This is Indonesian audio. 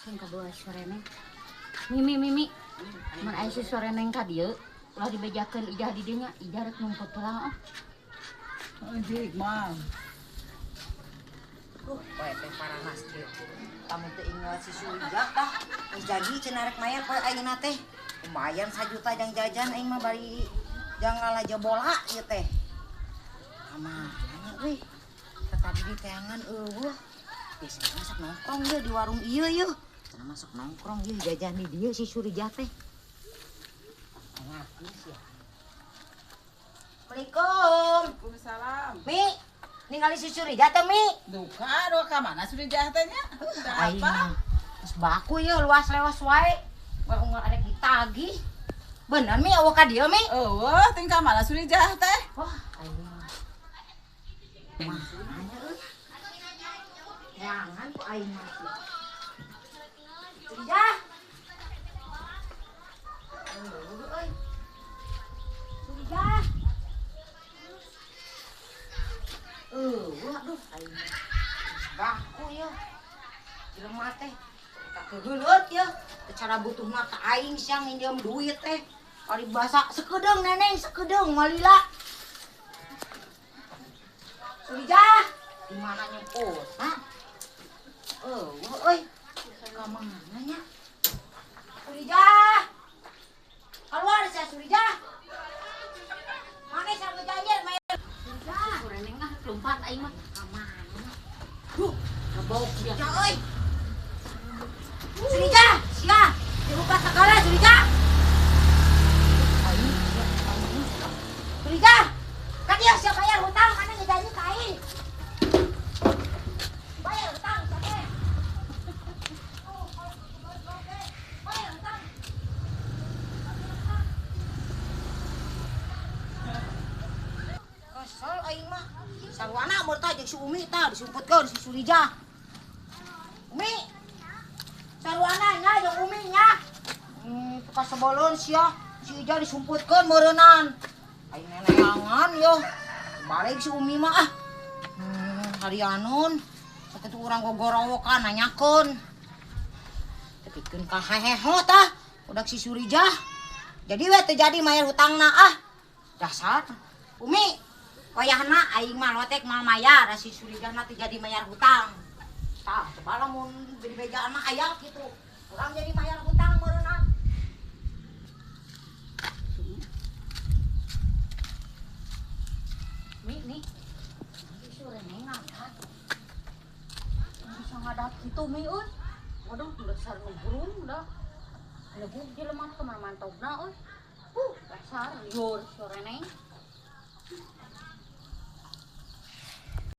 Sing kedua sore neng. Mimi. Mun aya si sore neng ka dieu, ulah dibejakeun ijah di dieu nya, ijah rek numpuk heula. Anjing mah. Poe teh paranas kieu. Tamu teh ingat si Sulijah tah. Geus jadi cenah rek mayar poe ayeuna teh. Lumayan 1 juta jang jajan aing mah bari jang ngalaja bola ieu teh. Kamana we? Tadi di teangan eueuh. Biasanya masak nongkrong ye di warung ieu ye. Cenah masuk nongkrong ye jajan di dieu si Sulijah teh. Assalamualaikum. Waalaikumsalam. Mi, ningali si Sulijah teh Mi. Duka ka mana Sulijah teh nya? Aing Apa? geus baku ye luas lewas wae. Baru ngarek ditagih. Bener Mi eueuh ka dieu Mi? Eueuh, ting ka mana Sulijah teh? Wah, aing mah nanya euy. Jangan ku aing mah. Sulijah. Euy. Sulijah. Waduh, aing baku ya. Jelema teh kakeuleut ya. Cara butuh mata aing siang nginjem duit teh. Ari basa sekedeung neneng, sekedeung malila. Sulijah, di mana nyemput? Hah? Euy. Ka mana nya? Sulijah. Keluar saya Sulijah. Mane sampe jajan main. Sulijah. Sore neng ah lompat aing mah ka mana. Duh, Kebok dia. Sulijah euy. Sulijah, sia. Dibuka segala Sulijah. Sulijah. Kan dia siap bayar hutang, mana ngejanji ka aing. Bayar hutang siapa? Bayar hutang. Kesel aing mah. Sarwana mur tah jeung si Umi tah disumputkeun si Sulijah. Umi. Sarwana nya jeung Umi nya. Tuka sebelun sia. Si Ija disumputkeun meureunnan. Aing neneangan yo. Balik si Umi mah ah. Harianon. Sakitu urang gogorowokan nanyakeun. Tepikeun ka heheho tah. Udak si Sulijah. Jadi we teu jadi mayar hutangna ah. Dasar. Umi, wayahna aing mah lotek mal mayar si Sulijahna teu jadi mayar hutang. Tah, coba lamun di bejaan mah aya kitu. Urang jadi mayar hutang meureunnan. Mi. Si sore neng ngadat. Bisa ngadat kitu mi euy. Waduh, dasar nubrung dah. Lebih jelema teh mana mantogna euy. Dasar liur sore neng.